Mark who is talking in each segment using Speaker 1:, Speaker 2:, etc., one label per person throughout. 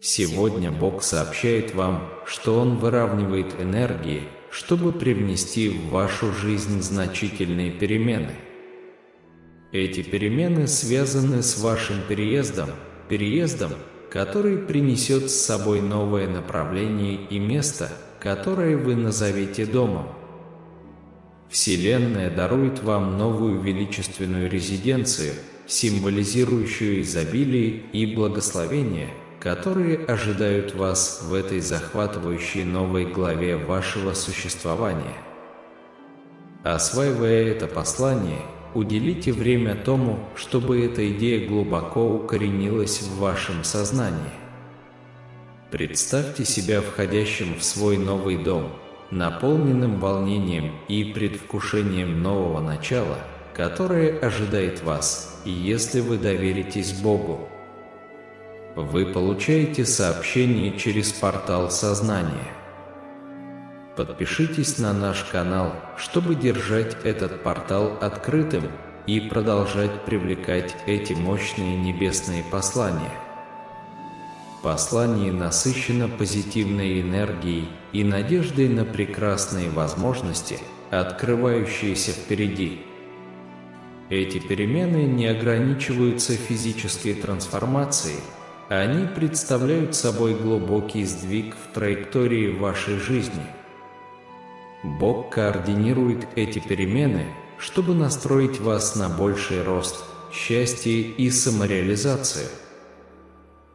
Speaker 1: Сегодня Бог сообщает вам, что Он выравнивает энергии, чтобы привнести в вашу жизнь значительные перемены. Эти перемены связаны с вашим переездом, который принесет с собой новое направление и место, которое вы назовете домом. Вселенная дарует вам новую величественную резиденцию, символизирующую изобилие и благословение, которые ожидают вас в этой захватывающей новой главе вашего существования. Осваивая это послание, уделите время тому, чтобы эта идея глубоко укоренилась в вашем сознании. Представьте себя входящим в свой новый дом, наполненным волнением и предвкушением нового начала, которое ожидает вас, если вы доверитесь Богу. Вы получаете сообщение через портал сознания. Подпишитесь на наш канал, чтобы держать этот портал открытым и продолжать привлекать эти мощные небесные послания. Послание насыщено позитивной энергией и надеждой на прекрасные возможности, открывающиеся впереди. Эти перемены не ограничиваются физической трансформацией, они представляют собой глубокий сдвиг в траектории вашей жизни. Бог координирует эти перемены, чтобы настроить вас на больший рост, счастье и самореализацию.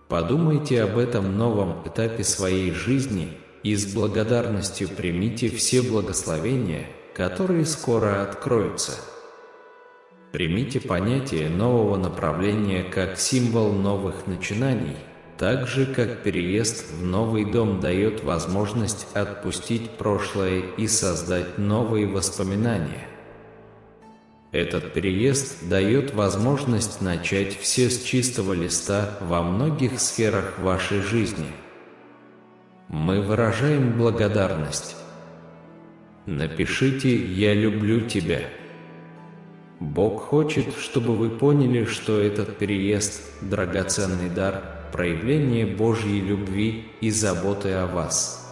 Speaker 1: Подумайте об этом новом этапе своей жизни и с благодарностью примите все благословения, которые скоро откроются. Примите понятие нового направления как символ новых начинаний, так же как переезд в новый дом дает возможность отпустить прошлое и создать новые воспоминания. Этот переезд дает возможность начать все с чистого листа во многих сферах вашей жизни. Мы выражаем благодарность. Напишите «Я люблю тебя». Бог хочет, чтобы вы поняли, что этот переезд – драгоценный дар, проявление Божьей любви и заботы о вас.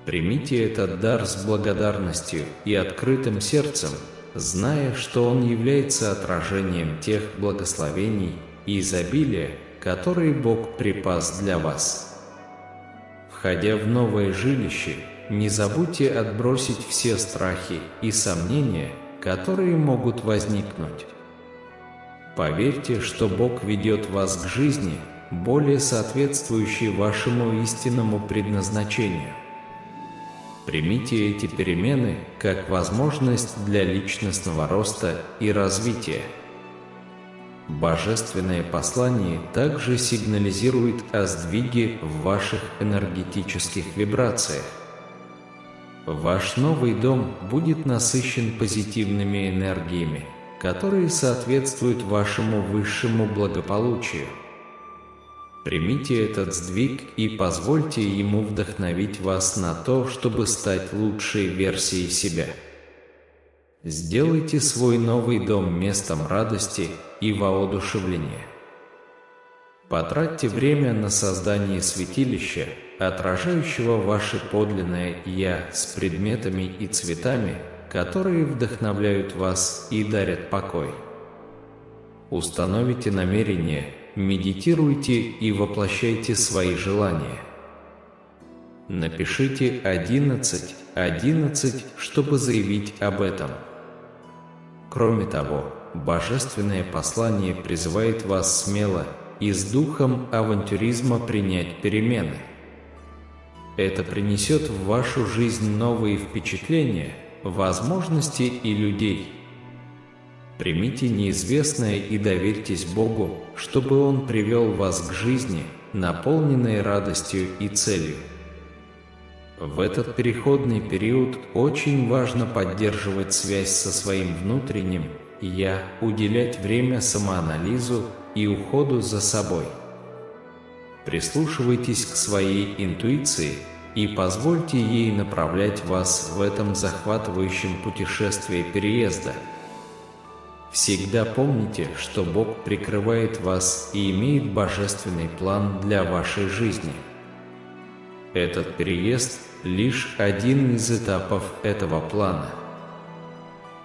Speaker 1: Примите этот дар с благодарностью и открытым сердцем, зная, что он является отражением тех благословений и изобилия, которые Бог припас для вас. Входя в новое жилище, не забудьте отбросить все страхи и сомнения, которые могут возникнуть. Поверьте, что Бог ведет вас к жизни, более соответствующей вашему истинному предназначению. Примите эти перемены как возможность для личностного роста и развития. Божественное послание также сигнализирует о сдвиге в ваших энергетических вибрациях. Ваш новый дом будет насыщен позитивными энергиями, которые соответствуют вашему высшему благополучию. Примите этот сдвиг и позвольте ему вдохновить вас на то, чтобы стать лучшей версией себя. Сделайте свой новый дом местом радости и воодушевления. Потратьте время на создание святилища, отражающего ваше подлинное «Я» с предметами и цветами, которые вдохновляют вас и дарят покой. Установите намерение, медитируйте и воплощайте свои желания. Напишите 11, чтобы заявить об этом. Кроме того, божественное послание призывает вас смело и с духом авантюризма принять перемены. Это принесет в вашу жизнь новые впечатления, возможности и людей. Примите неизвестное и доверьтесь Богу, чтобы Он привел вас к жизни, наполненной радостью и целью. В этот переходный период очень важно поддерживать связь со своим внутренним «Я», уделять время самоанализу и уходу за собой. Прислушивайтесь к своей интуиции и позвольте ей направлять вас в этом захватывающем путешествии переезда. Всегда помните, что Бог прикрывает вас и имеет божественный план для вашей жизни. Этот переезд – лишь один из этапов этого плана.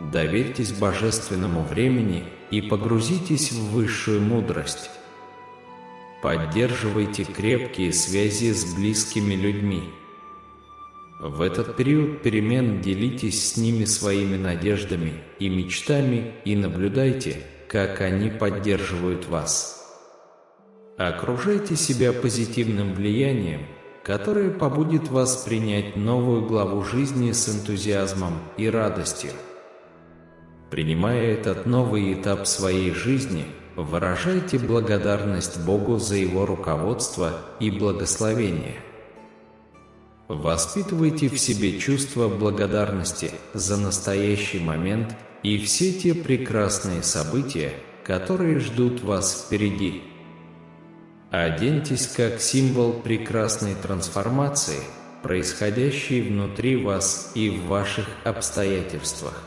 Speaker 1: Доверьтесь божественному времени и погрузитесь в высшую мудрость. Поддерживайте крепкие связи с близкими людьми. В этот период перемен делитесь с ними своими надеждами и мечтами и наблюдайте, как они поддерживают вас. Окружайте себя позитивным влиянием, которое побудит вас принять новую главу жизни с энтузиазмом и радостью. Принимая этот новый этап своей жизни, выражайте благодарность Богу за Его руководство и благословение. Воспитывайте в себе чувство благодарности за настоящий момент и все те прекрасные события, которые ждут вас впереди. Оденьтесь как символ прекрасной трансформации, происходящей внутри вас и в ваших обстоятельствах.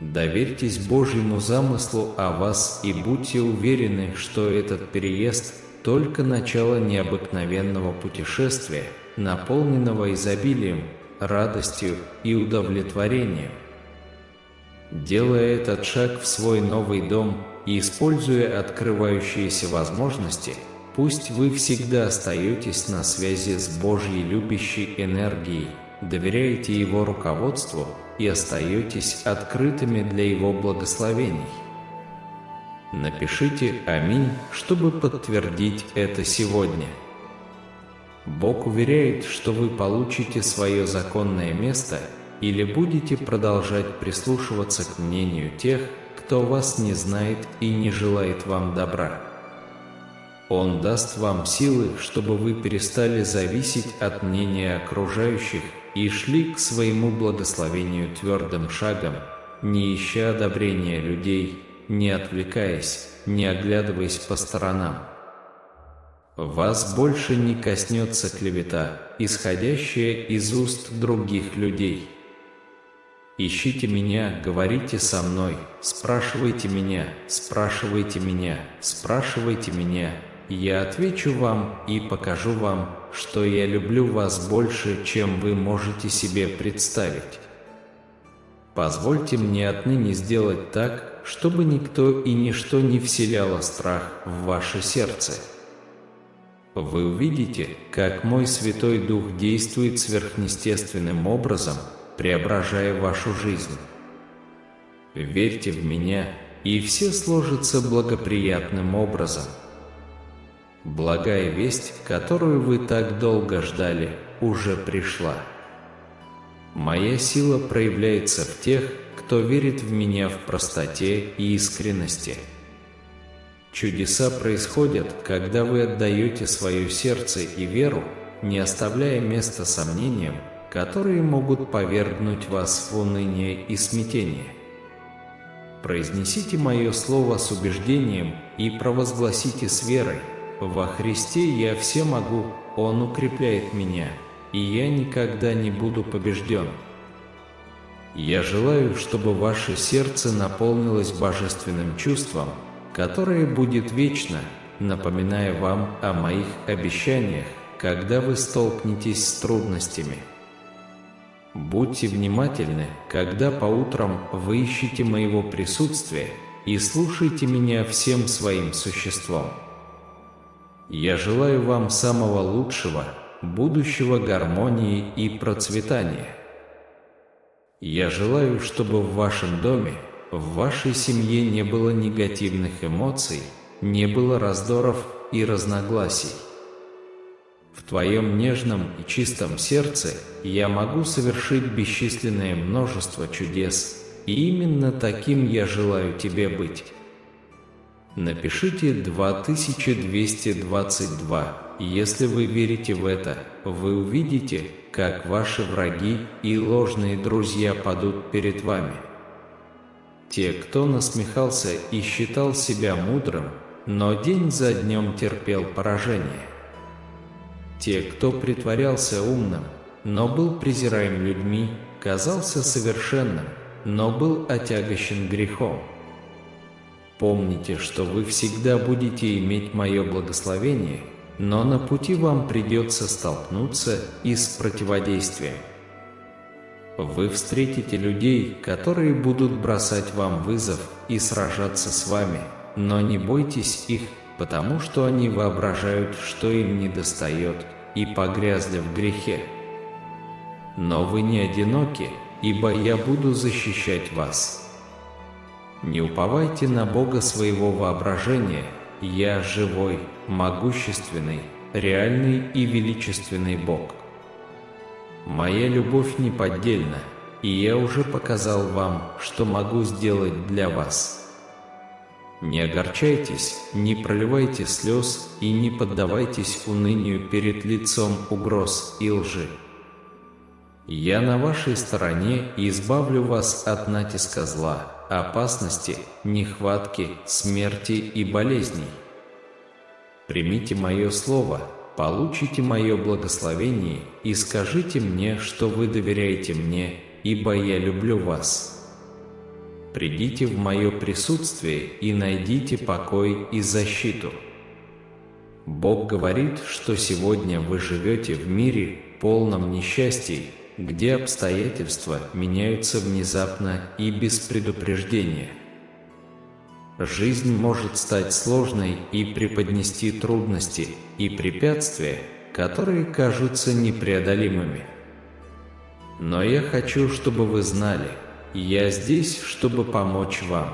Speaker 1: Доверьтесь Божьему замыслу о вас и будьте уверены, что этот переезд – только начало необыкновенного путешествия, наполненного изобилием, радостью и удовлетворением. Делая этот шаг в свой новый дом и используя открывающиеся возможности, пусть вы всегда остаетесь на связи с Божьей любящей энергией, доверяете Его руководству и остаетесь открытыми для Его благословений. Напишите «Аминь», чтобы подтвердить это сегодня. Бог уверяет, что вы получите свое законное место или будете продолжать прислушиваться к мнению тех, кто вас не знает и не желает вам добра. Он даст вам силы, чтобы вы перестали зависеть от мнения окружающих и шли к своему благословению твердым шагом, не ища одобрения людей, не отвлекаясь, не оглядываясь по сторонам. Вас больше не коснется клевета, исходящая из уст других людей. Ищите меня, говорите со мной, спрашивайте меня, спрашивайте меня, спрашивайте меня. Я отвечу вам и покажу вам, что я люблю вас больше, чем вы можете себе представить. Позвольте мне отныне сделать так, чтобы никто и ничто не вселяло страх в ваше сердце. Вы увидите, как мой Святой Дух действует сверхъестественным образом, преображая вашу жизнь. Верьте в меня, и все сложится благоприятным образом. Благая весть, которую вы так долго ждали, уже пришла. Моя сила проявляется в тех, кто верит в меня в простоте и искренности. Чудеса происходят, когда вы отдаете свое сердце и веру, не оставляя места сомнениям, которые могут повергнуть вас в уныние и смятение. Произнесите мое слово с убеждением и провозгласите с верой: «Во Христе я все могу, Он укрепляет меня, и я никогда не буду побежден». Я желаю, чтобы ваше сердце наполнилось божественным чувством, которое будет вечно, напоминая вам о моих обещаниях, когда вы столкнетесь с трудностями. Будьте внимательны, когда по утрам вы ищете моего присутствия, и слушайте меня всем своим существом. Я желаю вам самого лучшего, будущего гармонии и процветания. Я желаю, чтобы в вашем доме, в вашей семье не было негативных эмоций, не было раздоров и разногласий. В твоем нежном и чистом сердце я могу совершить бесчисленное множество чудес, и именно таким я желаю тебе быть. Напишите 2222, если вы верите в это, вы увидите, как ваши враги и ложные друзья падут перед вами. Те, кто насмехался и считал себя мудрым, но день за днем терпел поражение. Те, кто притворялся умным, но был презираем людьми, казался совершенным, но был отягощен грехом. Помните, что вы всегда будете иметь мое благословение, но на пути вам придется столкнуться и с противодействием. Вы встретите людей, которые будут бросать вам вызов и сражаться с вами, но не бойтесь их, потому что они воображают, что им недостает, и погрязли в грехе. Но вы не одиноки, ибо я буду защищать вас. Не уповайте на Бога своего воображения, я живой, могущественный, реальный и величественный Бог. Моя любовь неподдельна, и я уже показал вам, что могу сделать для вас. Не огорчайтесь, не проливайте слез и не поддавайтесь унынию перед лицом угроз и лжи. Я на вашей стороне и избавлю вас от натиска зла, опасности, нехватки, смерти и болезней. Примите мое слово, получите мое благословение и скажите мне, что вы доверяете мне, ибо я люблю вас. Придите в мое присутствие и найдите покой и защиту. Бог говорит, что сегодня вы живете в мире, полном несчастья, где обстоятельства меняются внезапно и без предупреждения. Жизнь может стать сложной и преподнести трудности и препятствия, которые кажутся непреодолимыми. Но я хочу, чтобы вы знали, я здесь, чтобы помочь вам.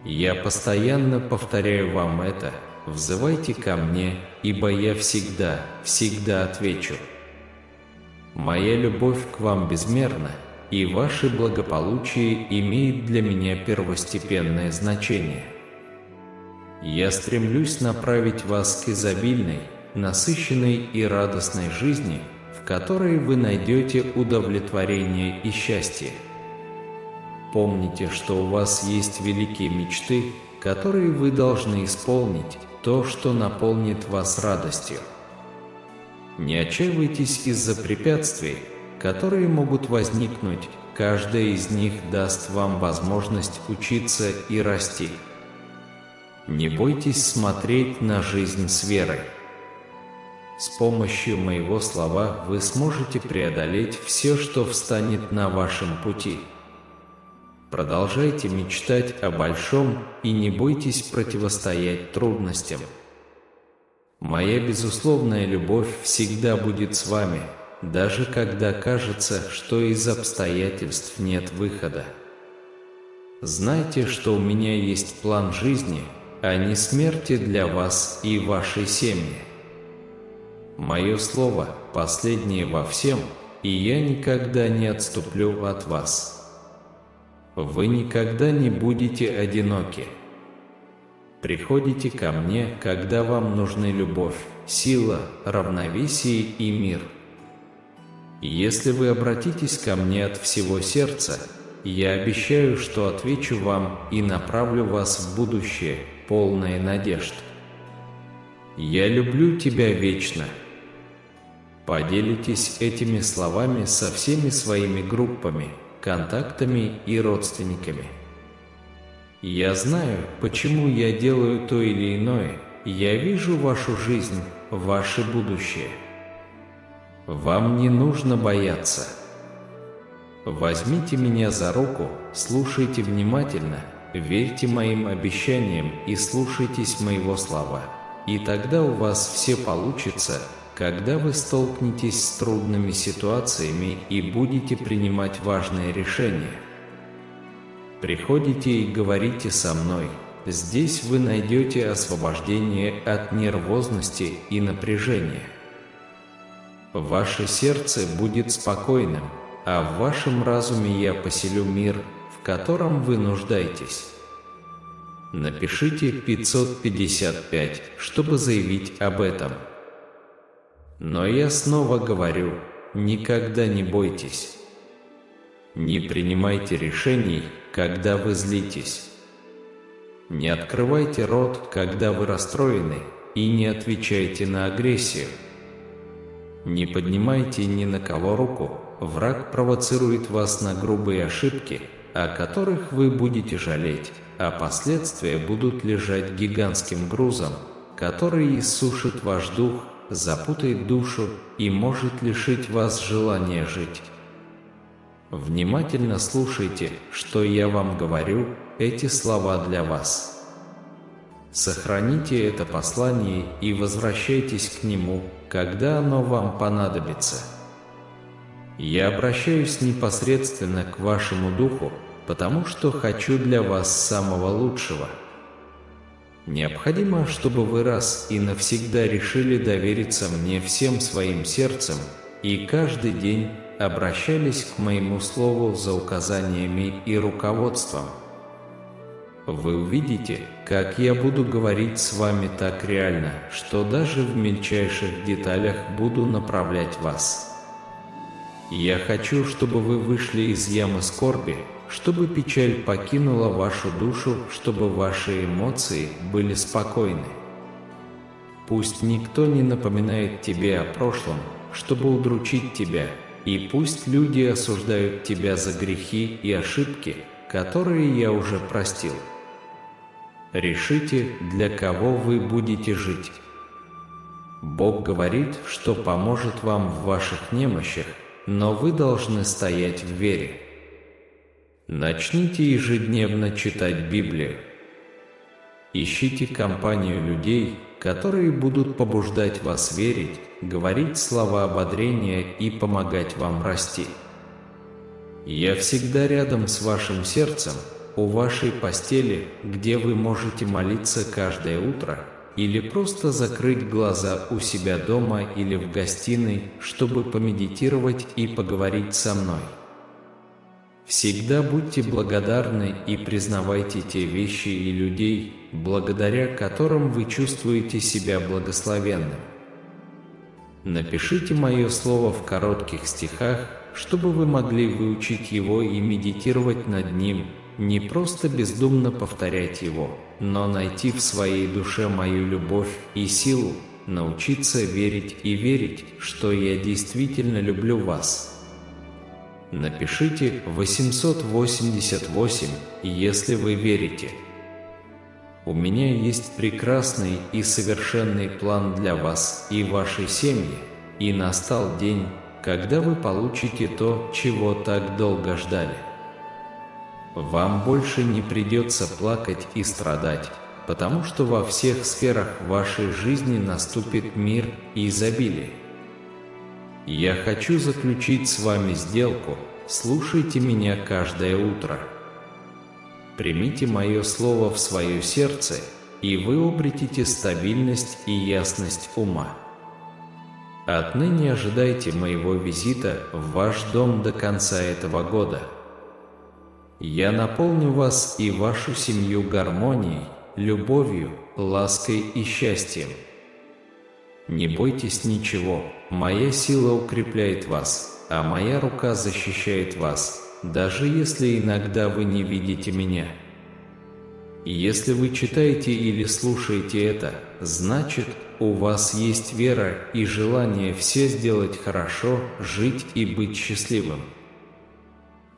Speaker 1: Я постоянно повторяю вам это: взывайте ко мне, ибо я всегда, всегда отвечу. Моя любовь к вам безмерна, и ваше благополучие имеет для меня первостепенное значение. Я стремлюсь направить вас к изобильной, насыщенной и радостной жизни, в которой вы найдете удовлетворение и счастье. Помните, что у вас есть великие мечты, которые вы должны исполнить, то, что наполнит вас радостью. Не отчаивайтесь из-за препятствий, которые могут возникнуть, каждая из них даст вам возможность учиться и расти. Не бойтесь смотреть на жизнь с верой. С помощью моего слова вы сможете преодолеть все, что встанет на вашем пути. Продолжайте мечтать о большом и не бойтесь противостоять трудностям. Моя безусловная любовь всегда будет с вами, даже когда кажется, что из обстоятельств нет выхода. Знайте, что у меня есть план жизни, а не смерти для вас и вашей семьи. Мое слово последнее во всем, и я никогда не отступлю от вас. Вы никогда не будете одиноки. Приходите ко мне, когда вам нужны любовь, сила, равновесие и мир. Если вы обратитесь ко мне от всего сердца, я обещаю, что отвечу вам и направлю вас в будущее, полное надежд. Я люблю тебя вечно. Поделитесь этими словами со всеми своими группами, контактами и родственниками. Я знаю, почему я делаю то или иное. Я вижу вашу жизнь, ваше будущее. Вам не нужно бояться. Возьмите меня за руку, слушайте внимательно, верьте моим обещаниям и слушайтесь моего слова. И тогда у вас все получится, когда вы столкнетесь с трудными ситуациями и будете принимать важные решения. Приходите и говорите со мной. Здесь вы найдете освобождение от нервозности и напряжения. Ваше сердце будет спокойным, а в вашем разуме я поселю мир, в котором вы нуждаетесь. Напишите 555, чтобы заявить об этом. Но я снова говорю, никогда не бойтесь. Не принимайте решений, когда вы злитесь. Не открывайте рот, когда вы расстроены, и не отвечайте на агрессию. Не поднимайте ни на кого руку, враг провоцирует вас на грубые ошибки, о которых вы будете жалеть, а последствия будут лежать гигантским грузом, который иссушит ваш дух, запутает душу и может лишить вас желания жить. Внимательно слушайте, что я вам говорю, эти слова для вас. Сохраните это послание и возвращайтесь к нему, когда оно вам понадобится. Я обращаюсь непосредственно к вашему духу, потому что хочу для вас самого лучшего. Необходимо, чтобы вы раз и навсегда решили довериться мне всем своим сердцем и каждый день обращались к моему слову за указаниями и руководством. Вы увидите, как я буду говорить с вами так реально, что даже в мельчайших деталях буду направлять вас. Я хочу, чтобы вы вышли из ямы скорби, чтобы печаль покинула вашу душу, чтобы ваши эмоции были спокойны. Пусть никто не напоминает тебе о прошлом, чтобы удручить тебя, и пусть люди осуждают тебя за грехи и ошибки, которые я уже простил. Решите, для кого вы будете жить. Бог говорит, что поможет вам в ваших немощах, но вы должны стоять в вере. Начните ежедневно читать Библию. Ищите компанию людей, которые будут побуждать вас верить, говорить слова ободрения и помогать вам расти. Я всегда рядом с вашим сердцем, у вашей постели, где вы можете молиться каждое утро, или просто закрыть глаза у себя дома или в гостиной, чтобы помедитировать и поговорить со мной. Всегда будьте благодарны и признавайте те вещи и людей, благодаря которым вы чувствуете себя благословенным. Напишите мое слово в коротких стихах, чтобы вы могли выучить его и медитировать над ним, не просто бездумно повторять его, но найти в своей душе мою любовь и силу, научиться верить и верить, что я действительно люблю вас. Напишите 888, если вы верите. У меня есть прекрасный и совершенный план для вас и вашей семьи, и настал день, когда вы получите то, чего так долго ждали. Вам больше не придется плакать и страдать, потому что во всех сферах вашей жизни наступит мир и изобилие. Я хочу заключить с вами сделку, слушайте меня каждое утро. Примите мое слово в свое сердце, и вы обретете стабильность и ясность ума. Отныне ожидайте моего визита в ваш дом до конца этого года. Я наполню вас и вашу семью гармонией, любовью, лаской и счастьем. Не бойтесь ничего, моя сила укрепляет вас, а моя рука защищает вас, даже если иногда вы не видите меня. Если вы читаете или слушаете это, значит, у вас есть вера и желание все сделать хорошо, жить и быть счастливым.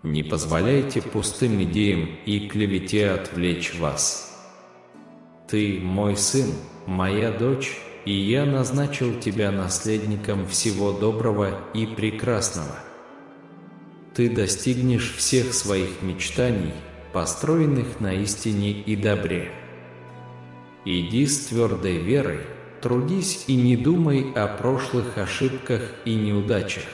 Speaker 1: Не позволяйте пустым идеям и клевете отвлечь вас. Ты мой сын, моя дочь, и я назначил тебя наследником всего доброго и прекрасного. Ты достигнешь всех своих мечтаний, построенных на истине и добре. Иди с твердой верой, трудись и не думай о прошлых ошибках и неудачах.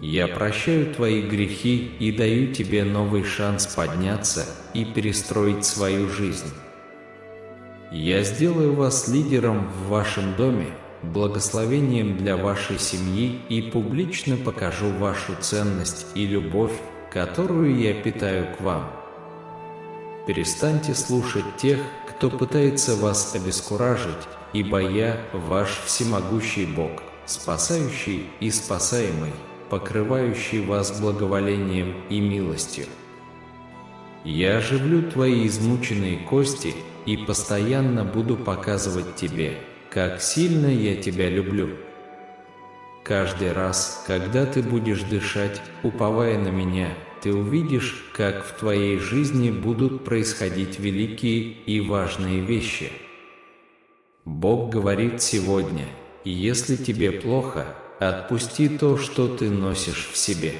Speaker 1: Я прощаю твои грехи и даю тебе новый шанс подняться и перестроить свою жизнь. Я сделаю вас лидером в вашем доме, благословением для вашей семьи и публично покажу вашу ценность и любовь, которую я питаю к вам. Перестаньте слушать тех, кто пытается вас обескуражить, ибо я ваш всемогущий Бог, спасающий и спасаемый, покрывающий вас благоволением и милостью. Я оживлю твои измученные кости и постоянно буду показывать тебе, как сильно я тебя люблю. Каждый раз, когда ты будешь дышать, уповая на меня, ты увидишь, как в твоей жизни будут происходить великие и важные вещи. Бог говорит сегодня: если тебе плохо, отпусти то, что ты носишь в себе.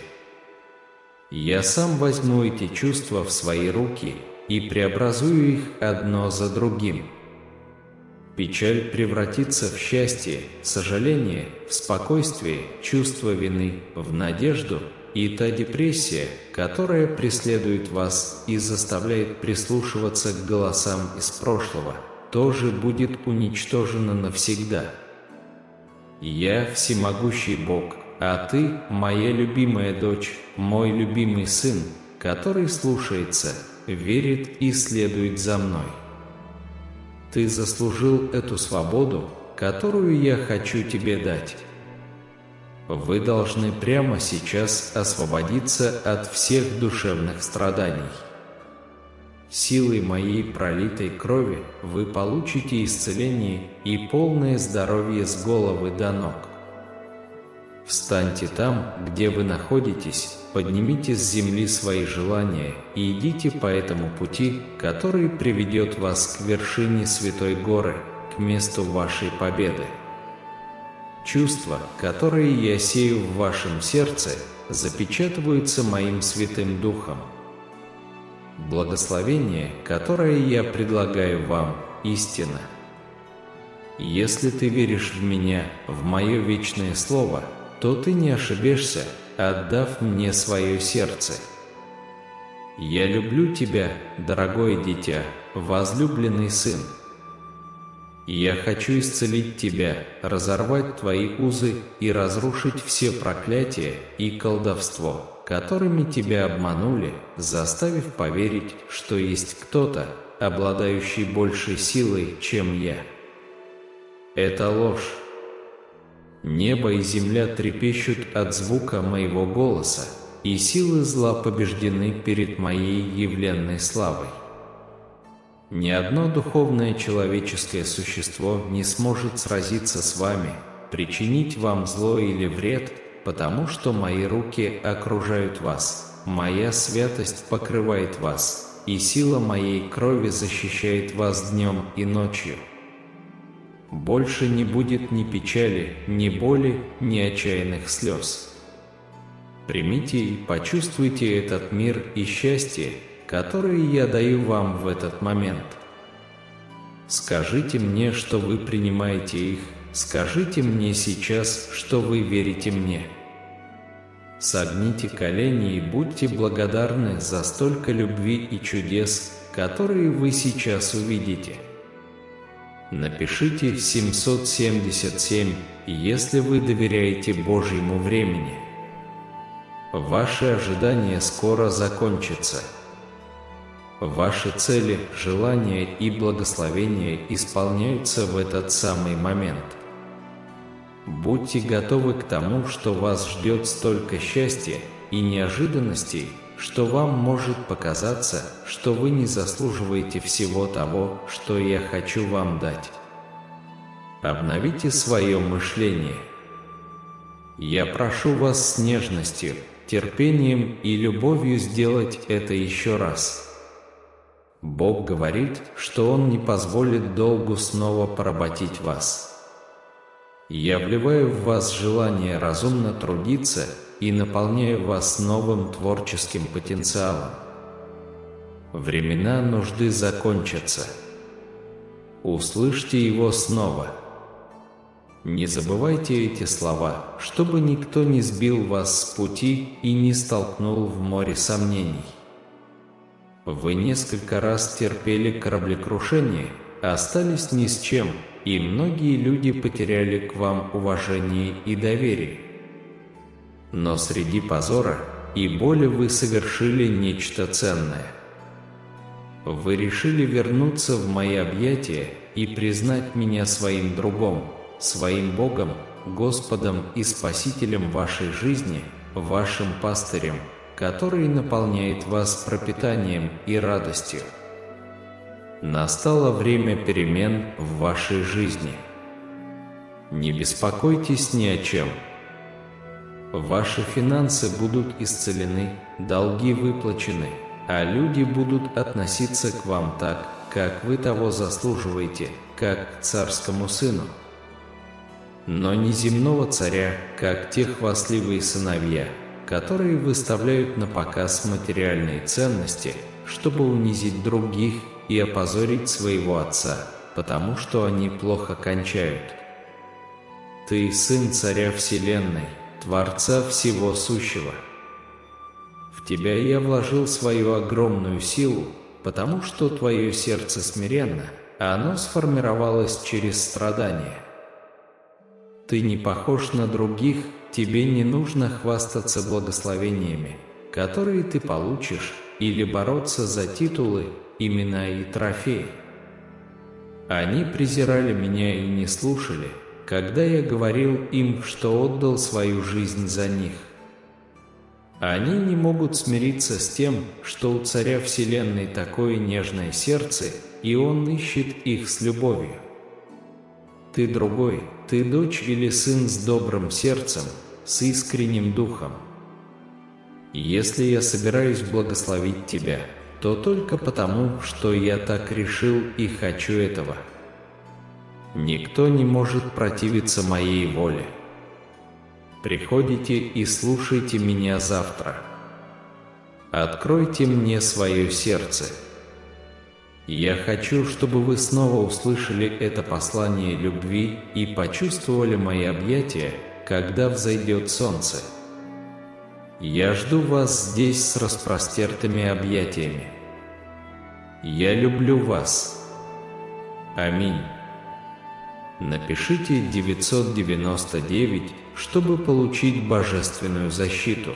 Speaker 1: Я сам возьму эти чувства в свои руки и преобразую их одно за другим. Печаль превратится в счастье, сожаление в спокойствие, чувство вины в надежду, и та депрессия, которая преследует вас и заставляет прислушиваться к голосам из прошлого, тоже будет уничтожена навсегда. Я всемогущий Бог, а ты – моя любимая дочь, мой любимый сын, который слушается, верит и следует за мной. Ты заслужил эту свободу, которую я хочу тебе дать. Вы должны прямо сейчас освободиться от всех душевных страданий. Силой моей пролитой крови вы получите исцеление и полное здоровье с головы до ног. Встаньте там, где вы находитесь, поднимите с земли свои желания и идите по этому пути, который приведет вас к вершине Святой Горы, к месту вашей победы. Чувства, которые я сею в вашем сердце, запечатываются моим Святым Духом. Благословение, которое я предлагаю вам, истина. Если ты веришь в меня, в мое вечное слово, то ты не ошибешься, отдав мне свое сердце. Я люблю тебя, дорогое дитя, возлюбленный сын. Я хочу исцелить тебя, разорвать твои узы и разрушить все проклятия и колдовство, которыми тебя обманули, заставив поверить, что есть кто-то, обладающий большей силой, чем я. Это ложь. Небо и земля трепещут от звука моего голоса, и силы зла побеждены перед моей явленной славой. Ни одно духовное человеческое существо не сможет сразиться с вами, причинить вам зло или вред, потому что мои руки окружают вас, моя святость покрывает вас, и сила моей крови защищает вас днем и ночью. Больше не будет ни печали, ни боли, ни отчаянных слез. Примите и почувствуйте этот мир и счастье, которые я даю вам в этот момент. Скажите мне, что вы принимаете их, скажите мне сейчас, что вы верите мне. Согните колени и будьте благодарны за столько любви и чудес, которые вы сейчас увидите. Напишите 777, если вы доверяете Божьему времени. Ваши ожидания скоро закончатся. Ваши цели, желания и благословения исполняются в этот самый момент. Будьте готовы к тому, что вас ждет столько счастья и неожиданностей, что вам может показаться, что вы не заслуживаете всего того, что я хочу вам дать. Обновите свое мышление. Я прошу вас с нежностью, терпением и любовью сделать это еще раз. Бог говорит, что Он не позволит долгу снова поработить вас. Я вливаю в вас желание разумно трудиться и наполняю вас новым творческим потенциалом. Времена нужды закончатся. Услышьте его снова. Не забывайте эти слова, чтобы никто не сбил вас с пути и не столкнул в море сомнений. Вы несколько раз терпели кораблекрушение, остались ни с чем, и многие люди потеряли к вам уважение и доверие. Но среди позора и боли вы совершили нечто ценное. Вы решили вернуться в мои объятия и признать меня своим другом, своим Богом, Господом и Спасителем вашей жизни, вашим пастырем, который наполняет вас пропитанием и радостью. Настало время перемен в вашей жизни. Не беспокойтесь ни о чем. Ваши финансы будут исцелены, долги выплачены, а люди будут относиться к вам так, как вы того заслуживаете, как к царскому сыну. Но не земного царя, как те хвастливые сыновья, которые выставляют на показ материальные ценности, чтобы унизить других и опозорить своего отца, потому что они плохо кончают. Ты сын царя вселенной, Творца всего сущего. В тебя я вложил свою огромную силу, потому что твое сердце смиренно, а оно сформировалось через страдания. Ты не похож на других, тебе не нужно хвастаться благословениями, которые ты получишь, или бороться за титулы, имена и трофеи. Они презирали меня и не слушали, когда я говорил им, что отдал свою жизнь за них. Они не могут смириться с тем, что у Царя Вселенной такое нежное сердце, и Он ищет их с любовью. Ты другой, ты дочь или сын с добрым сердцем, с искренним духом. Если я собираюсь благословить тебя, то только потому, что я так решил и хочу этого. Никто не может противиться моей воле. Приходите и слушайте меня завтра. Откройте мне свое сердце. Я хочу, чтобы вы снова услышали это послание любви и почувствовали мои объятия, когда взойдет солнце. Я жду вас здесь с распростертыми объятиями. Я люблю вас. Аминь. Напишите 999, чтобы получить божественную защиту.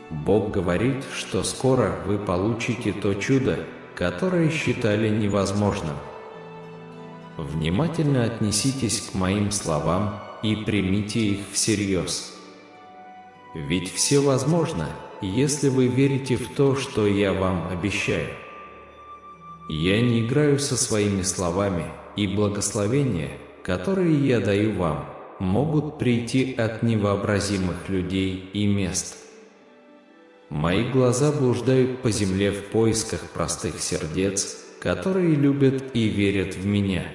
Speaker 1: Бог говорит, что скоро вы получите то чудо, которое считали невозможным. Внимательно отнеситесь к моим словам и примите их всерьез. Ведь все возможно, если вы верите в то, что я вам обещаю. Я не играю со своими словами, и благословения, которые я даю вам, могут прийти от невообразимых людей и мест. Мои глаза блуждают по земле в поисках простых сердец, которые любят и верят в меня.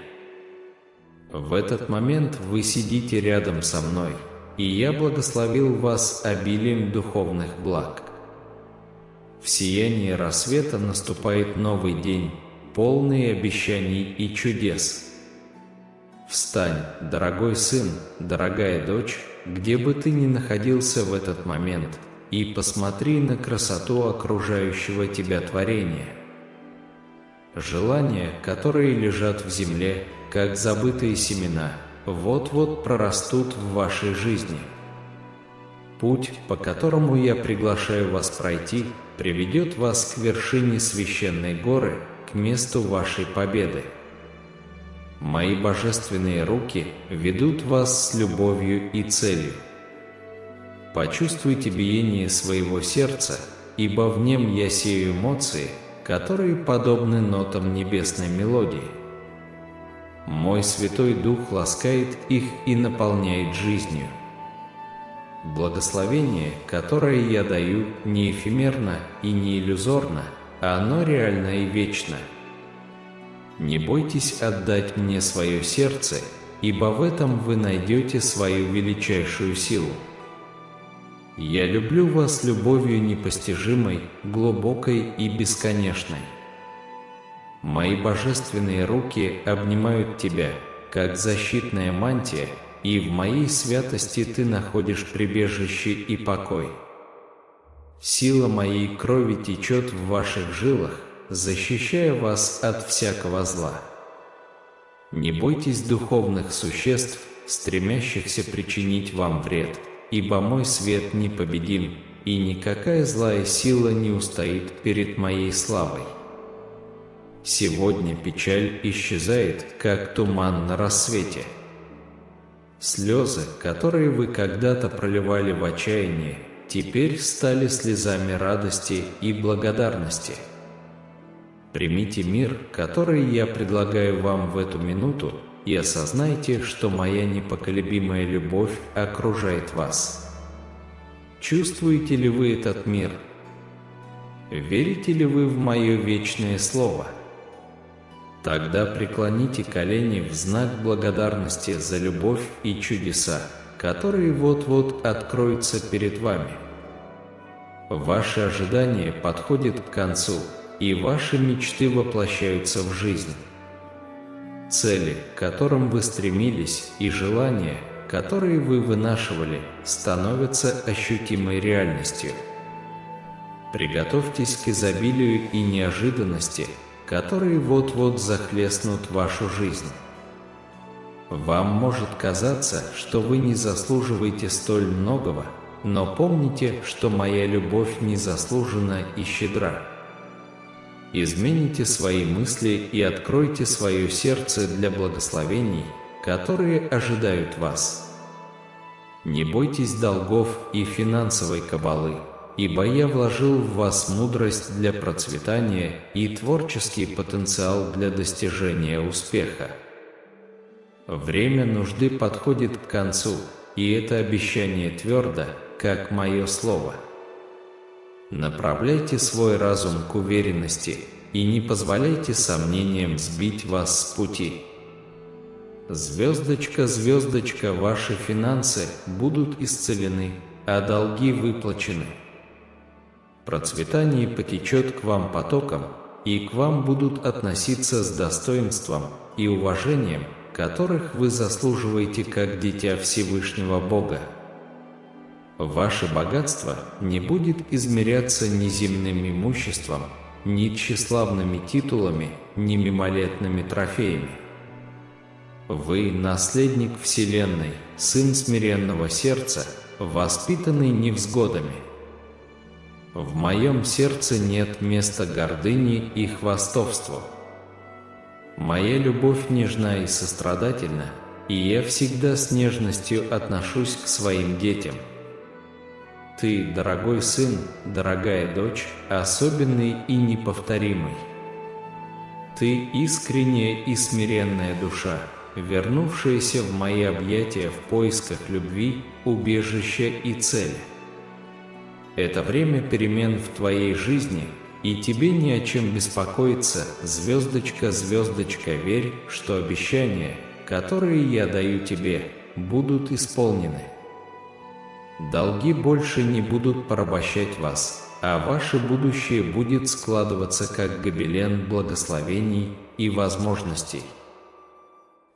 Speaker 1: В этот момент вы сидите рядом со мной, и я благословил вас обилием духовных благ. В сиянии рассвета наступает новый день, полный обещаний и чудес. Встань, дорогой сын, дорогая дочь, где бы ты ни находился в этот момент, и посмотри на красоту окружающего тебя творения. Желания, которые лежат в земле, как забытые семена, вот-вот прорастут в вашей жизни. Путь, по которому я приглашаю вас пройти, приведет вас к вершине священной горы, к месту вашей победы. Мои божественные руки ведут вас с любовью и целью. Почувствуйте биение своего сердца, ибо в нем я сею эмоции, которые подобны нотам небесной мелодии. Мой Святой Дух ласкает их и наполняет жизнью. Благословение, которое я даю, не эфемерно и не иллюзорно, а оно реально и вечно. Не бойтесь отдать мне свое сердце, ибо в этом вы найдете свою величайшую силу. Я люблю вас любовью непостижимой, глубокой и бесконечной. Мои божественные руки обнимают тебя, как защитная мантия, и в моей святости ты находишь прибежище и покой. Сила моей крови течет в ваших жилах, защищая вас от всякого зла. Не бойтесь духовных существ, стремящихся причинить вам вред, ибо мой свет непобедим, и никакая злая сила не устоит перед моей славой. Сегодня печаль исчезает, как туман на рассвете. Слезы, которые вы когда-то проливали в отчаянии, теперь стали слезами радости и благодарности. Примите мир, который я предлагаю вам в эту минуту, и осознайте, что моя непоколебимая любовь окружает вас. Чувствуете ли вы этот мир? Верите ли вы в мое вечное слово? Тогда преклоните колени в знак благодарности за любовь и чудеса, которые вот-вот откроются перед вами. Ваши ожидания подходят к концу, и ваши мечты воплощаются в жизнь. Цели, к которым вы стремились, и желания, которые вы вынашивали, становятся ощутимой реальностью. Приготовьтесь к изобилию и неожиданности, которые вот-вот захлестнут вашу жизнь. Вам может казаться, что вы не заслуживаете столь многого, но помните, что моя любовь незаслуженна и щедра. Измените свои мысли и откройте свое сердце для благословений, которые ожидают вас. Не бойтесь долгов и финансовой кабалы, ибо я вложил в вас мудрость для процветания и творческий потенциал для достижения успеха. Время нужды подходит к концу, и это обещание твердо, как мое слово. Направляйте свой разум к уверенности и не позволяйте сомнениям сбить вас с пути. Звездочка, звездочка, ваши финансы будут исцелены, а долги выплачены. Процветание потечет к вам потоком, и к вам будут относиться с достоинством и уважением, которых вы заслуживаете как дитя Всевышнего Бога. Ваше богатство не будет измеряться ни земным имуществом, ни тщеславными титулами, ни мимолетными трофеями. Вы наследник Вселенной, сын смиренного сердца, воспитанный невзгодами. В моем сердце нет места гордыне и хвастовству. Моя любовь нежна и сострадательна, и я всегда с нежностью отношусь к своим детям. Ты, дорогой сын, дорогая дочь, особенный и неповторимый. Ты искренняя и смиренная душа, вернувшаяся в мои объятия в поисках любви, убежища и цели. Это время перемен в твоей жизни, и тебе не о чем беспокоиться, звездочка, звездочка, верь, что обещания, которые я даю тебе, будут исполнены. Долги больше не будут порабощать вас, а ваше будущее будет складываться как гобелен благословений и возможностей.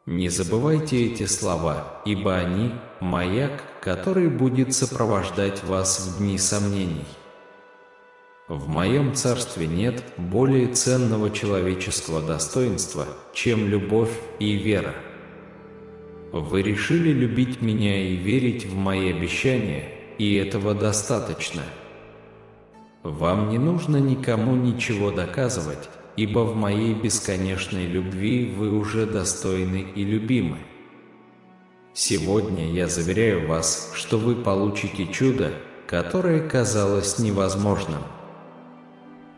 Speaker 1: Не забывайте эти слова, ибо они – маяк, который будет сопровождать вас в дни сомнений. В моем царстве нет более ценного человеческого достоинства, чем любовь и вера. Вы решили любить меня и верить в мои обещания, и этого достаточно. Вам не нужно никому ничего доказывать, ибо в моей бесконечной любви вы уже достойны и любимы. Сегодня я заверяю вас, что вы получите чудо, которое казалось невозможным.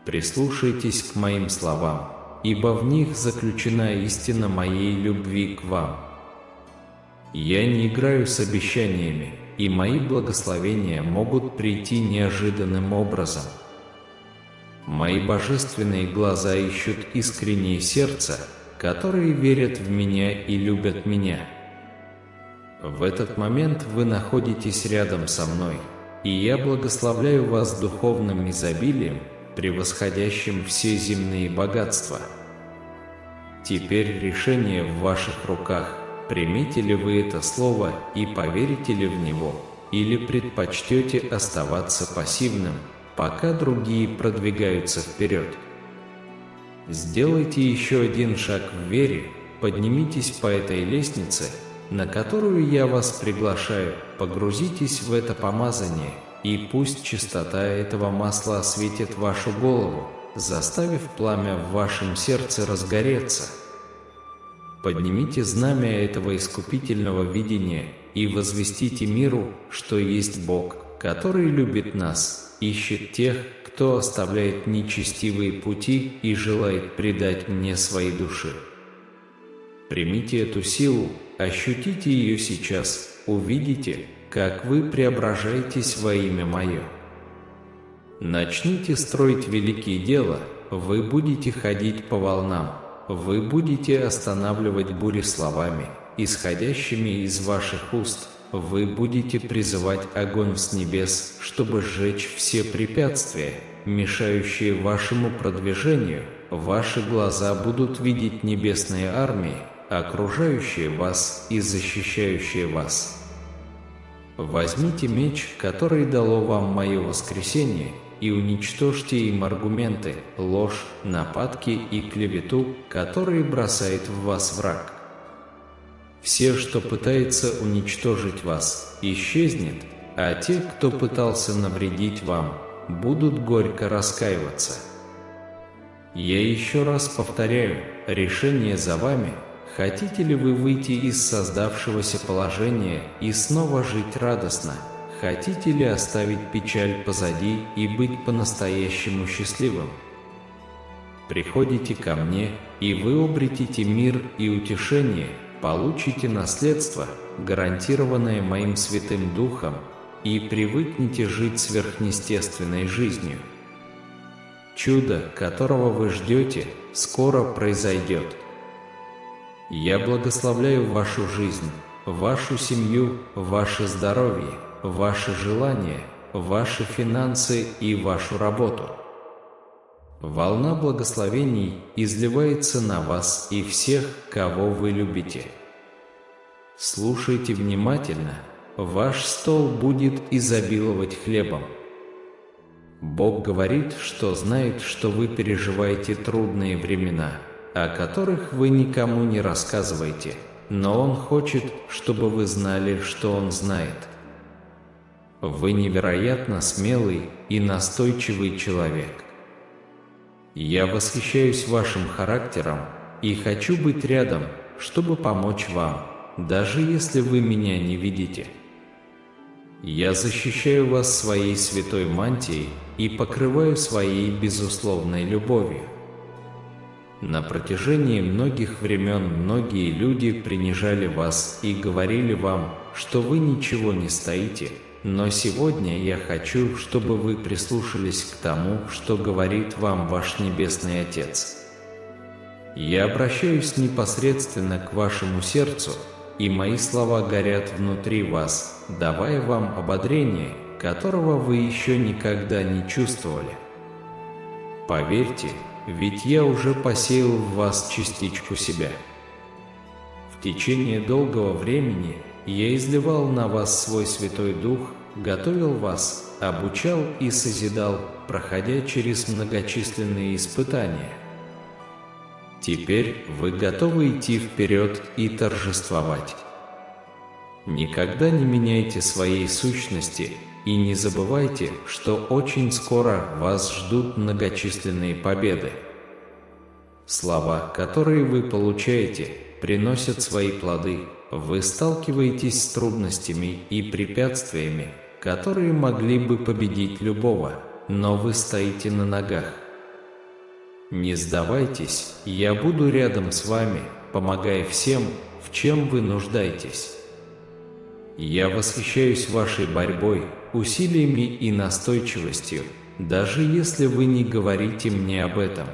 Speaker 1: Прислушайтесь к моим словам, ибо в них заключена истина моей любви к вам. Я не играю с обещаниями, и мои благословения могут прийти неожиданным образом. Мои божественные глаза ищут искреннее сердце, которые верят в меня и любят меня. В этот момент вы находитесь рядом со мной, и я благословляю вас духовным изобилием, превосходящим все земные богатства. Теперь решение в ваших руках. Примите ли вы это слово и поверите ли в него, или предпочтете оставаться пассивным, пока другие продвигаются вперед? Сделайте еще один шаг в вере, поднимитесь по этой лестнице, на которую я вас приглашаю, погрузитесь в это помазание, и пусть чистота этого масла осветит вашу голову, заставив пламя в вашем сердце разгореться. Поднимите знамя этого искупительного видения и возвестите миру, что есть Бог, который любит нас, ищет тех, кто оставляет нечестивые пути и желает предать мне своей души. Примите эту силу, ощутите ее сейчас, увидите, как вы преображаетесь во имя Мое. Начните строить великие дела, вы будете ходить по волнам, вы будете останавливать бури словами, исходящими из ваших уст, вы будете призывать огонь с небес, чтобы сжечь все препятствия, мешающие вашему продвижению. Ваши глаза будут видеть небесные армии, окружающие вас и защищающие вас. Возьмите меч, который дало вам Мое воскресение, и уничтожьте им аргументы, ложь, нападки и клевету, которые бросает в вас враг. Все, что пытается уничтожить вас, исчезнет, а те, кто пытался навредить вам, будут горько раскаиваться. Я еще раз повторяю, решение за вами. Хотите ли вы выйти из создавшегося положения и снова жить радостно? Хотите ли оставить печаль позади и быть по-настоящему счастливым? Приходите ко мне, и вы обретите мир и утешение, получите наследство, гарантированное Моим Святым Духом, и привыкните жить сверхъестественной жизнью. Чудо, которого вы ждете, скоро произойдет. Я благословляю вашу жизнь, вашу семью, ваше здоровье, ваши желания, ваши финансы и вашу работу. Волна благословений изливается на вас и всех, кого вы любите. Слушайте внимательно, ваш стол будет изобиловать хлебом. Бог говорит, что знает, что вы переживаете трудные времена, о которых вы никому не рассказываете, но Он хочет, чтобы вы знали, что Он знает. Вы невероятно смелый и настойчивый человек. Я восхищаюсь вашим характером и хочу быть рядом, чтобы помочь вам, даже если вы меня не видите. Я защищаю вас своей святой мантией и покрываю своей безусловной любовью. На протяжении многих времен многие люди принижали вас и говорили вам, что вы ничего не стоите, но сегодня я хочу, чтобы вы прислушались к тому, что говорит вам ваш Небесный Отец. Я обращаюсь непосредственно к вашему сердцу, и мои слова горят внутри вас, давая вам ободрение, которого вы еще никогда не чувствовали. Поверьте, ведь я уже посеял в вас частичку себя. В течение долгого времени я изливал на вас свой Святой Дух, готовил вас, обучал и созидал, проходя через многочисленные испытания. Теперь вы готовы идти вперед и торжествовать. Никогда не меняйте своей сущности и не забывайте, что очень скоро вас ждут многочисленные победы. Слова, которые вы получаете, приносят свои плоды. Вы сталкиваетесь с трудностями и препятствиями, которые могли бы победить любого, но вы стоите на ногах. Не сдавайтесь, я буду рядом с вами, помогая всем, в чем вы нуждаетесь. Я восхищаюсь вашей борьбой, усилиями и настойчивостью, даже если вы не говорите мне об этом.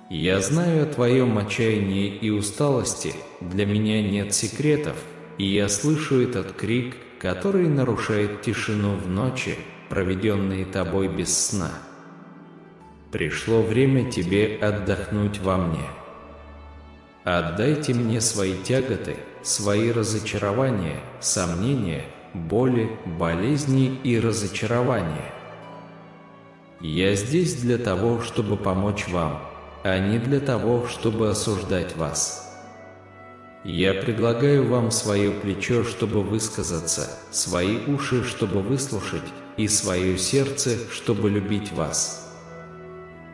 Speaker 1: Я знаю о твоем отчаянии и усталости, для меня нет секретов, и я слышу этот крик, который нарушает тишину в ночи, проведенные тобой без сна. Пришло время тебе отдохнуть во мне. Отдайте мне свои тяготы, свои разочарования, сомнения, боли, болезни и разочарования. Я здесь для того, чтобы помочь вам, а не для того, чтобы осуждать вас. Я предлагаю вам свое плечо, чтобы высказаться, свои уши, чтобы выслушать, и свое сердце, чтобы любить вас.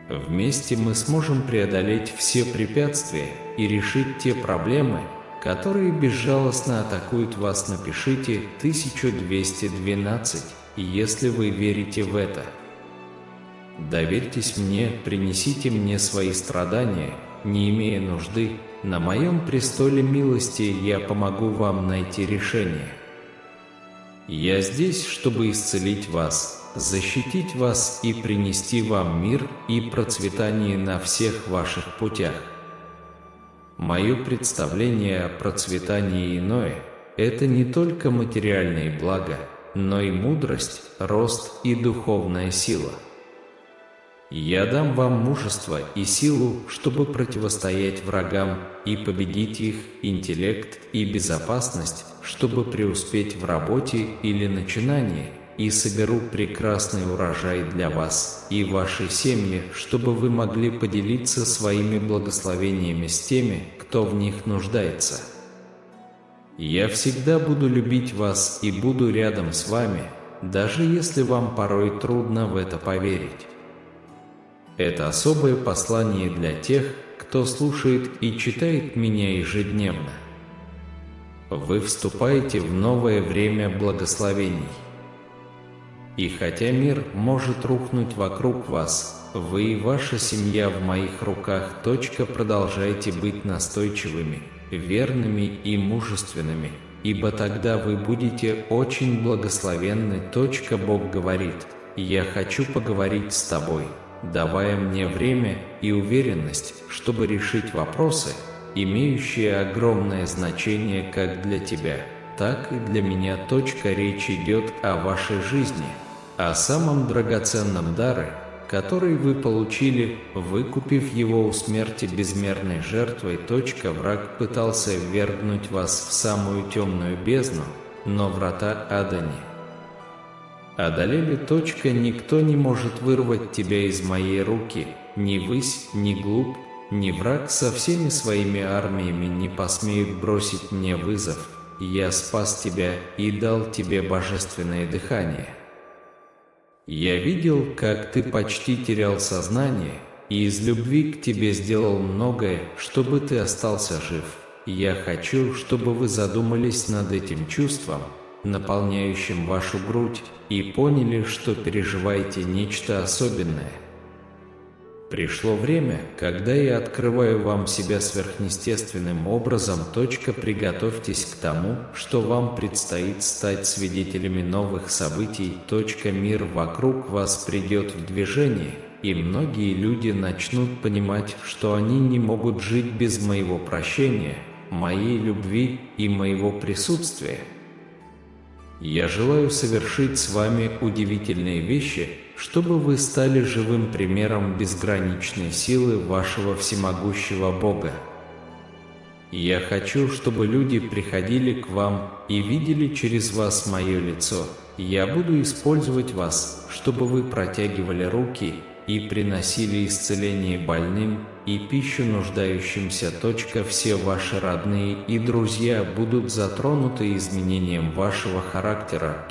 Speaker 1: Вместе мы сможем преодолеть все препятствия и решить те проблемы, которые безжалостно атакуют вас. Напишите 1212, если вы верите в это. Доверьтесь мне, принесите мне свои страдания, не имея нужды, на моем престоле милости я помогу вам найти решение. Я здесь, чтобы исцелить вас, защитить вас и принести вам мир и процветание на всех ваших путях. Мое представление о процветании иное – это не только материальные блага, но и мудрость, рост и духовная сила. Я дам вам мужество и силу, чтобы противостоять врагам и победить их, интеллект и безопасность, чтобы преуспеть в работе или начинании, и соберу прекрасный урожай для вас и вашей семьи, чтобы вы могли поделиться своими благословениями с теми, кто в них нуждается. Я всегда буду любить вас и буду рядом с вами, даже если вам порой трудно в это поверить. Это особое послание для тех, кто слушает и читает меня ежедневно. Вы вступаете в новое время благословений. И хотя мир может рухнуть вокруг вас, вы и ваша семья в моих руках. Продолжайте быть настойчивыми, верными и мужественными, ибо тогда вы будете очень благословенны. Бог говорит: «Я хочу поговорить с тобой, давая мне время и уверенность, чтобы решить вопросы, имеющие огромное значение как для тебя, так и для меня. Речь идет о вашей жизни, о самом драгоценном даре, который вы получили, выкупив его у смерти безмерной жертвой. Враг пытался ввергнуть вас в самую темную бездну, но врата ада не одолели. Никто не может вырвать тебя из моей руки, ни высь, ни глубь, ни враг со всеми своими армиями не посмеют бросить мне вызов. Я спас тебя и дал тебе божественное дыхание. Я видел, как ты почти терял сознание, и из любви к тебе сделал многое, чтобы ты остался жив. Я хочу, чтобы вы задумались над этим чувством, наполняющим вашу грудь, и поняли, что переживаете нечто особенное. Пришло время, когда я открываю вам себя сверхъестественным образом. Приготовьтесь к тому, что вам предстоит стать свидетелями новых событий. Мир вокруг вас придет в движение, и многие люди начнут понимать, что они не могут жить без моего прощения, моей любви и моего присутствия. Я желаю совершить с вами удивительные вещи, чтобы вы стали живым примером безграничной силы вашего всемогущего Бога. Я хочу, чтобы люди приходили к вам и видели через вас мое лицо. Я буду использовать вас, чтобы вы протягивали руки и приносили исцеление больным и пищу нуждающимся. Все ваши родные и друзья будут затронуты изменением вашего характера.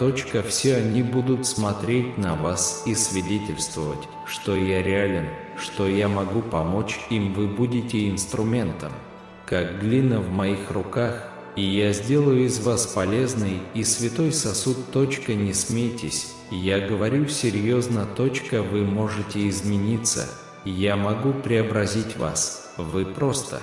Speaker 1: Все они будут смотреть на вас и свидетельствовать, что я реален, что я могу помочь им. Вы будете инструментом, как глина в моих руках, и я сделаю из вас полезный и святой сосуд. Не смейтесь, я говорю серьезно. Вы можете измениться, я могу преобразить вас. Вы просто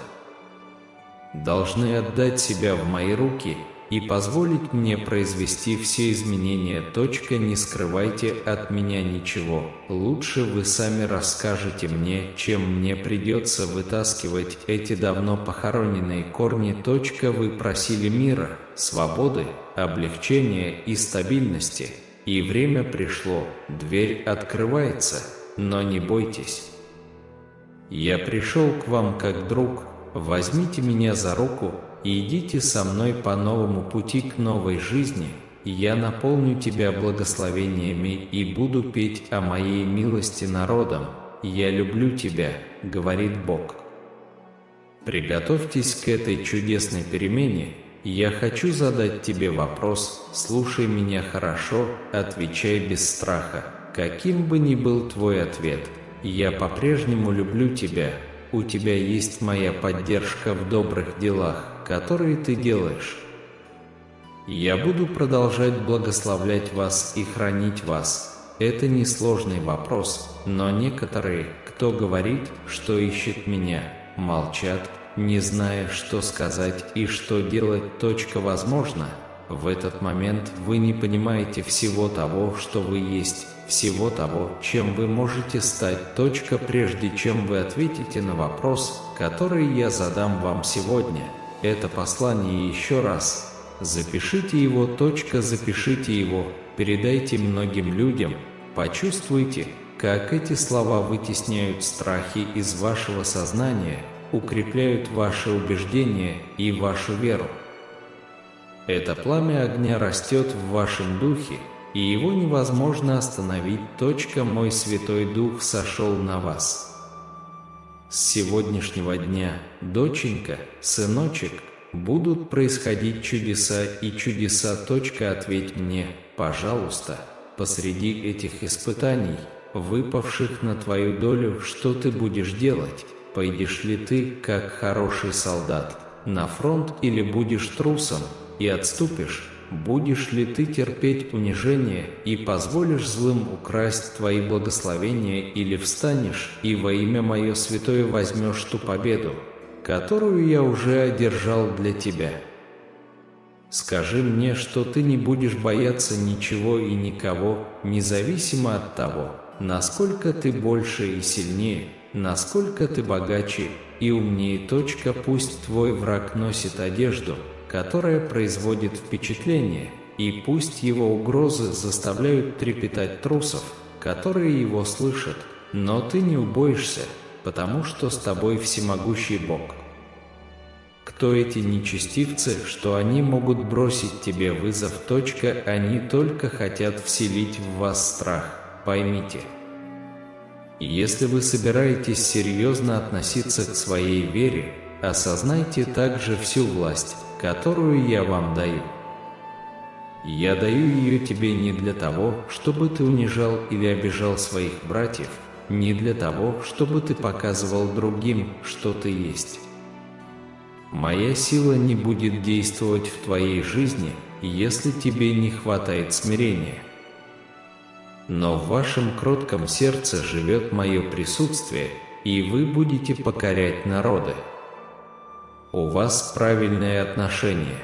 Speaker 1: должны отдать себя в мои руки и позволить мне произвести все изменения. Не скрывайте от меня ничего. Лучше вы сами расскажете мне, чем мне придется вытаскивать эти давно похороненные корни. Вы просили мира, свободы, облегчения и стабильности. И время пришло, дверь открывается, но не бойтесь. Я пришел к вам как друг. Возьмите меня за руку и идите со мной по новому пути к новой жизни. Я наполню тебя благословениями и буду петь о моей милости народам. Я люблю тебя, говорит Бог. Приготовьтесь к этой чудесной перемене. Я хочу задать тебе вопрос. Слушай меня хорошо, отвечай без страха. Каким бы ни был твой ответ, я по-прежнему люблю тебя. У тебя есть моя поддержка в добрых делах, которые ты делаешь. Я буду продолжать благословлять вас и хранить вас. Это несложный вопрос, но некоторые, кто говорит, что ищет меня, молчат не зная, что сказать и что делать. Возможно, в этот момент вы не понимаете всего того, что вы есть, всего того, чем вы можете стать. Прежде чем вы ответите на вопрос, который я задам вам сегодня, это послание еще раз. Запишите его. Запишите его, передайте многим людям. Почувствуйте, как эти слова вытесняют страхи из вашего сознания, укрепляют ваши убеждения и вашу веру. Это пламя огня растет в вашем духе, и его невозможно остановить. Мой Святой Дух сошел на вас. С сегодняшнего дня, доченька, сыночек, будут происходить чудеса и чудеса. Ответь мне, пожалуйста, посреди этих испытаний, выпавших на твою долю, что ты будешь делать? Пойдешь ли ты, как хороший солдат, на фронт или будешь трусом и отступишь? Будешь ли ты терпеть унижение и позволишь злым украсть твои благословения, или встанешь и во имя мое святое возьмешь ту победу, которую я уже одержал для тебя? Скажи мне, что ты не будешь бояться ничего и никого, независимо от того, насколько ты больше и сильнее, насколько ты богаче и умнее. Пусть твой враг носит одежду, которая производит впечатление, и пусть его угрозы заставляют трепетать трусов, которые его слышат, но ты не убоишься, потому что с тобой всемогущий Бог. Кто эти нечестивцы, что они могут бросить тебе вызов? Они только хотят вселить в вас страх. Поймите. Если вы собираетесь серьезно относиться к своей вере, осознайте также всю власть, которую я вам даю. Я даю ее тебе не для того, чтобы ты унижал или обижал своих братьев, не для того, чтобы ты показывал другим, что ты есть. Моя сила не будет действовать в твоей жизни, если тебе не хватает смирения. Но в вашем кротком сердце живет мое присутствие, и вы будете покорять народы. У вас правильное отношение.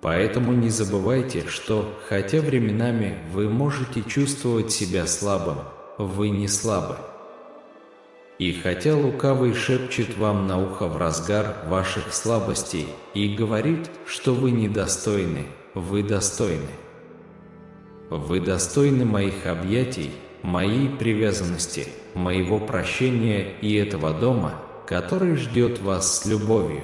Speaker 1: Поэтому не забывайте, что, хотя временами вы можете чувствовать себя слабым, вы не слабы. И хотя лукавый шепчет вам на ухо в разгар ваших слабостей и говорит, что вы недостойны, вы достойны. Вы достойны моих объятий, моей привязанности, моего прощения и этого дома, который ждет вас с любовью.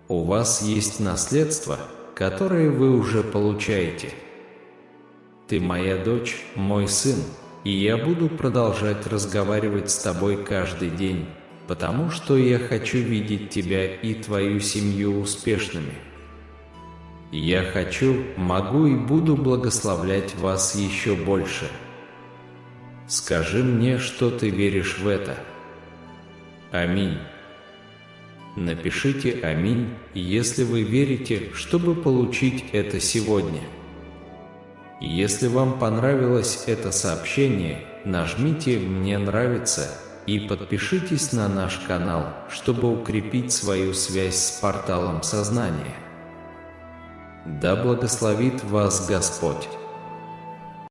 Speaker 1: У вас есть наследство, которое вы уже получаете. Ты моя дочь, мой сын, и я буду продолжать разговаривать с тобой каждый день, потому что я хочу видеть тебя и твою семью успешными. Я хочу, могу и буду благословлять вас еще больше. Скажи мне, что ты веришь в это. Аминь. Напишите «Аминь», если вы верите, чтобы получить это сегодня. Если вам понравилось это сообщение, нажмите «Мне нравится» и подпишитесь на наш канал, чтобы укрепить свою связь с порталом сознания. Да благословит вас Господь!